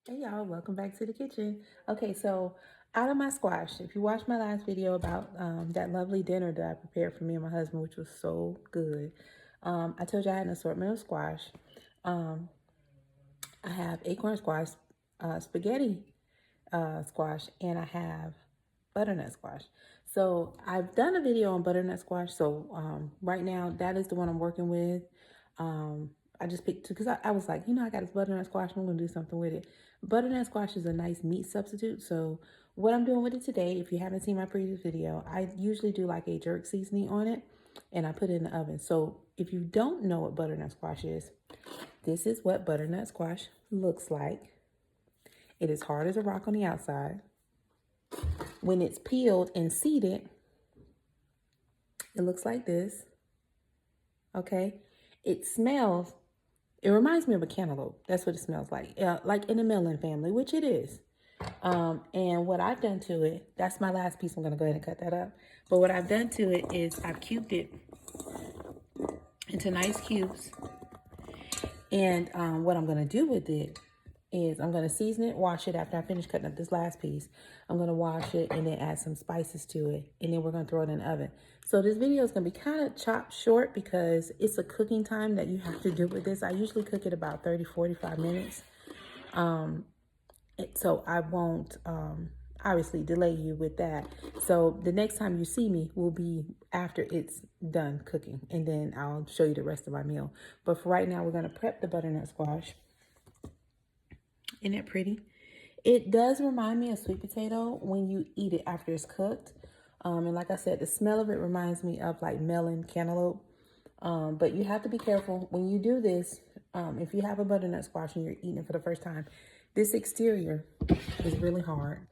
Hey y'all, welcome back to the kitchen. Okay, so out of my squash, if you watched my last video about that lovely dinner that I prepared for me and my husband, which was so good, I told you I had an assortment of squash. Um, I have acorn squash, spaghetti squash, and I have butternut squash. So I've done a video on butternut squash. So right now that is the one I'm working with. Um, I just picked because I was like, I got this butternut squash. I'm gonna do something with it. Butternut squash is a nice meat substitute. So what I'm doing with it today, if you haven't seen my previous video, I usually do like a jerk seasoning on it, and I put it in the oven. So if you don't know what butternut squash is, this is what butternut squash looks like. It is hard as a rock on the outside. When it's peeled and seeded, it looks like this. Okay. It smells, it reminds me of a cantaloupe. That's what it smells like in the melon family, which it is. And what I've done to it, that's my last piece. I'm going to go ahead and cut that up. But what I've done to it is I've cubed it into nice cubes. And what I'm going to do with it is I'm going to season it, wash it after I finish cutting up this last piece. I'm going to wash it and then add some spices to it. And then we're going to throw it in the oven. So this video is going to be kind of chopped short because it's a cooking time that you have to do with this. I usually cook it about 30-45 minutes. So I won't obviously delay you with that. So the next time you see me will be after it's done cooking. And then I'll show you the rest of my meal. But for right now, we're going to prep the butternut squash. Isn't it pretty? It does remind me of sweet potato when you eat it after it's cooked. And like I said, the smell of it reminds me of like melon, cantaloupe. But you have to be careful when you do this. If you have a butternut squash and you're eating it for the first time, this exterior is really hard.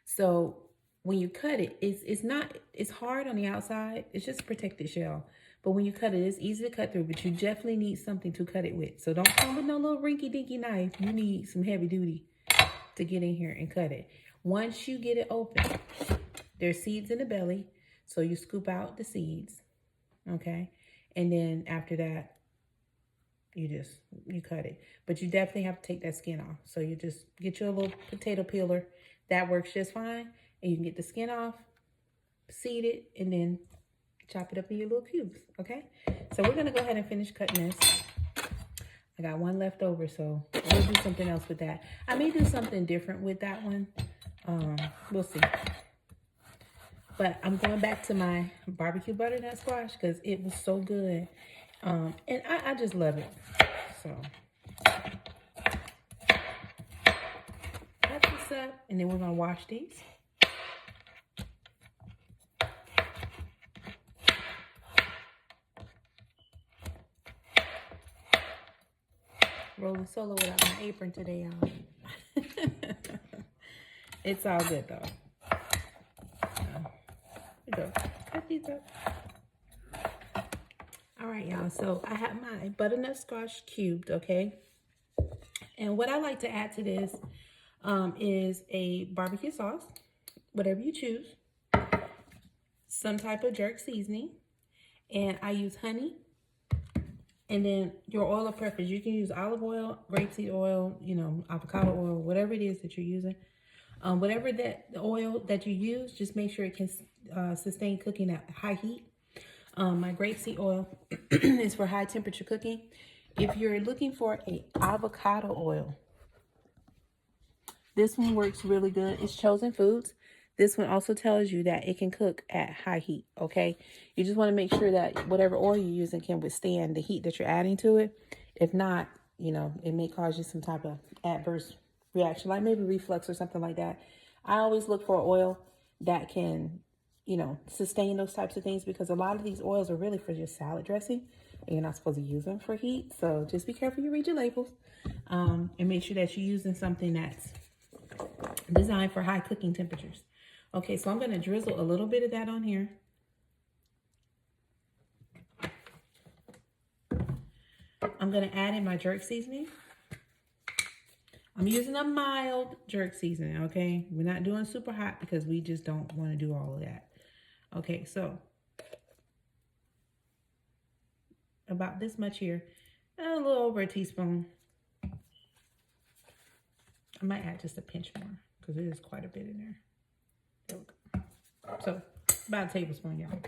So when you cut it, it's hard on the outside. It's just a protected shell. But when you cut it, it's easy to cut through, but you definitely need something to cut it with. So don't come with no little rinky-dinky knife. You need some heavy duty to get in here and cut it. Once you get it open, there's seeds in the belly. So you scoop out the seeds, okay? And then after that, you cut it. But you definitely have to take that skin off. So you just get your little potato peeler. That works just fine. And you can get the skin off, seed it, and then chop it up in your little cubes, okay? So we're gonna go ahead and finish cutting this. I got one left over, so we'll do something else with that. I may do something different with that one. We'll see. But I'm going back to my barbecue butternut squash because it was so good. And I just love it. So that's what's up. And then we're gonna wash these. Rolling solo without my apron today, y'all. It's all good though. Here we go. Cut these up. All right, y'all. So I have my butternut squash cubed, okay? And what I like to add to this is a barbecue sauce, whatever you choose, some type of jerk seasoning, and I use honey. And then your oil of preference, you can use olive oil, grapeseed oil, avocado oil, whatever it is that you're using. Whatever the oil that you use, just make sure it can sustain cooking at high heat. My grapeseed oil is for high temperature cooking. If you're looking for a avocado oil, this one works really good. It's Chosen Foods. This one also tells you that it can cook at high heat, okay? You just want to make sure that whatever oil you're using can withstand the heat that you're adding to it. If not, it may cause you some type of adverse reaction, like maybe reflux or something like that. I always look for oil that can, sustain those types of things because a lot of these oils are really for just salad dressing and you're not supposed to use them for heat. So just be careful you read your labels and make sure that you're using something that's designed for high cooking temperatures. Okay, so I'm going to drizzle a little bit of that on here. I'm going to add in my jerk seasoning. I'm using a mild jerk seasoning, okay? We're not doing super hot because we just don't want to do all of that. Okay, so about this much here, a little over a teaspoon. I might add just a pinch more because it is quite a bit in there. There we go. So about a tablespoon, y'all.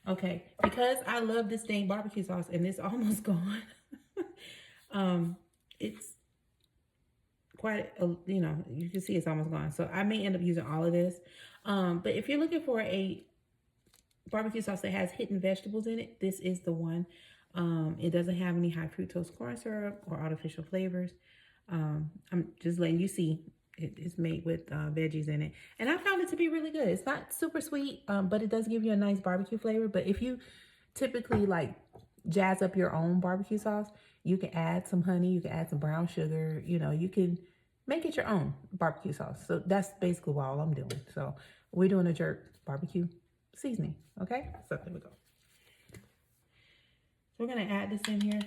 Okay, because I love this dang barbecue sauce and it's almost gone. It's quite, you know, you can see it's almost gone. So I may end up using all of this. But if you're looking for a barbecue sauce that has hidden vegetables in it, this is the one. It doesn't have any high fructose corn syrup or artificial flavors. I'm just letting you see it's made with veggies in it. And I found it to be really good. It's not super sweet, but it does give you a nice barbecue flavor. But if you typically like jazz up your own barbecue sauce, you can add some honey, you can add some brown sugar, you know, you can make it your own barbecue sauce. So that's basically all I'm doing. So we're doing a jerk barbecue seasoning, okay? So there we go. So we're gonna add this in here.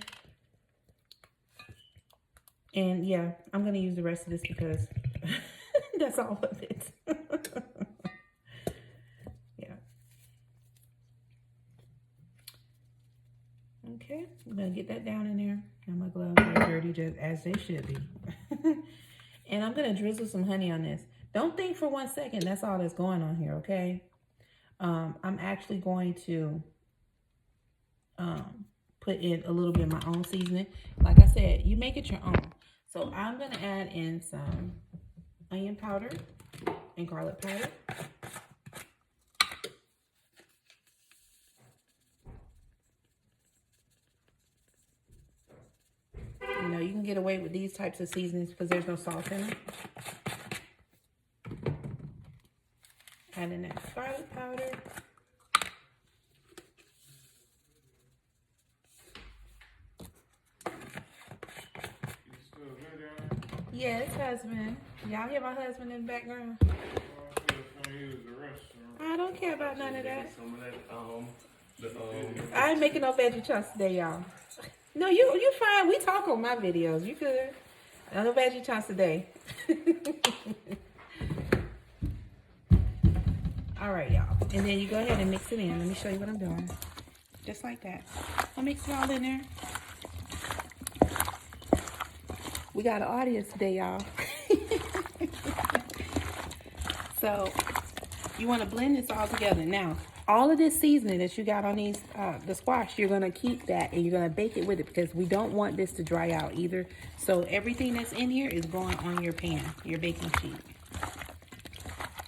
And yeah, I'm gonna use the rest of this because that's all of it. Yeah. Okay, I'm gonna get that down in there. Now my gloves are dirty, just as they should be. And I'm gonna drizzle some honey on this. Don't think for 1 second that's all that's going on here, okay? I'm actually going to put in a little bit of my own seasoning. Like I said, you make it your own. So I'm gonna add in some onion powder and garlic powder. You know, you can get away with these types of seasonings because there's no salt in them. Add in that garlic powder. Yes, husband. Y'all hear my husband in the background? I don't care about none of that. I ain't making no veggie chunks today, y'all. No, you fine. We talk on my videos. You good. No veggie chunks today. All right, y'all. And then you go ahead and mix it in. Let me show you what I'm doing. Just like that. I'll mix it all in there. We got an audience today, y'all. So you want to blend this all together. Now, all of this seasoning that you got on these, the squash, you're going to keep that and you're going to bake it with it because we don't want this to dry out either. So everything that's in here is going on your pan, your baking sheet.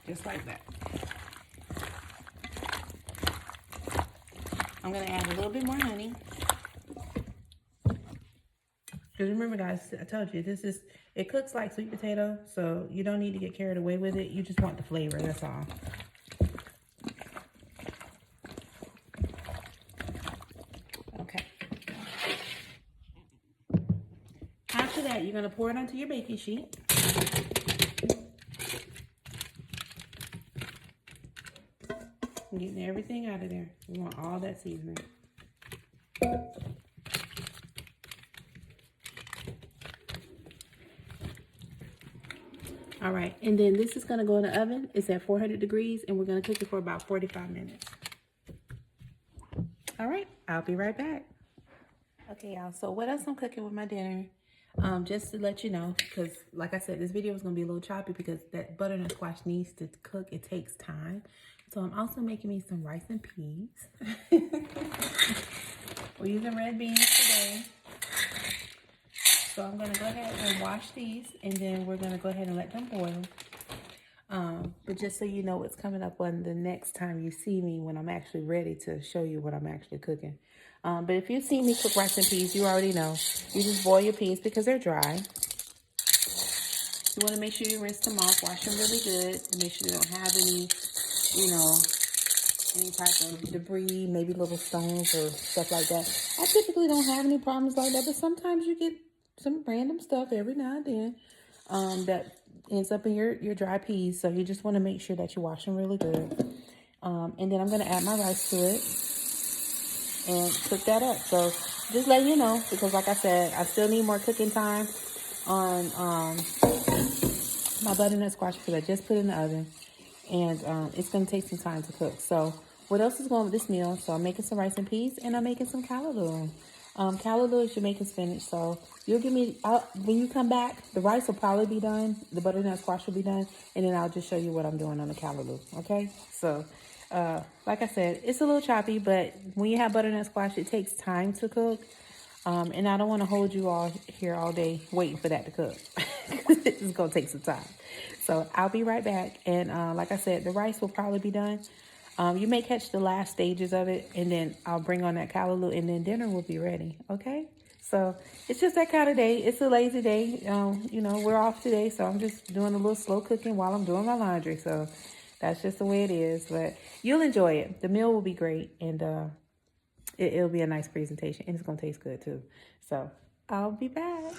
Just like that. I'm going to add a little bit more honey. Because remember, guys, I told you, it cooks like sweet potato, so you don't need to get carried away with it. You just want the flavor, that's all. Okay. After that, you're going to pour it onto your baking sheet. I'm getting everything out of there. You want all that seasoning. All right, and then this is gonna go in the oven. It's at 400 degrees, and we're gonna cook it for about 45 minutes. All right, I'll be right back. Okay, y'all, so what else I'm cooking with my dinner? Just to let you know, because like I said, this video is gonna be a little choppy because that butternut squash needs to cook. It takes time. So I'm also making me some rice and peas. We're using red beans today. So I'm going to go ahead and wash these, and then we're going to go ahead and let them boil. But just so you know what's coming up on the next time you see me when I'm actually ready to show you what I'm actually cooking. But if you see me cook rice and peas, you already know. You just boil your peas because they're dry. You want to make sure you rinse them off, wash them really good, and make sure you don't have any, you know, any type of debris, maybe little stones or stuff like that. I typically don't have any problems like that, but sometimes you get some random stuff every now and then that ends up in your dry peas. So you just want to make sure that you wash them really good. And then I'm going to add my rice to it and cook that up. So just letting you know, because like I said, I still need more cooking time on my butternut squash because I just put it in the oven. And it's going to take some time to cook. So what else is going with this meal? So I'm making some rice and peas, and I'm making some callaloo. Callaloo is Jamaican spinach, so you'll give me, when you come back, the rice will probably be done, the butternut squash will be done, and then I'll just show you what I'm doing on the callaloo, okay? So, like I said, it's a little choppy, but when you have butternut squash, it takes time to cook, and I don't want to hold you all here all day waiting for that to cook. It's going to take some time. So I'll be right back, and like I said, the rice will probably be done. You may catch the last stages of it, and then I'll bring on that callaloo, and then dinner will be ready, okay? So it's just that kind of day. It's a lazy day. You know, we're off today, so I'm just doing a little slow cooking while I'm doing my laundry. So that's just the way it is. But you'll enjoy it. The meal will be great, and it'll be a nice presentation, and it's going to taste good, too. So I'll be back.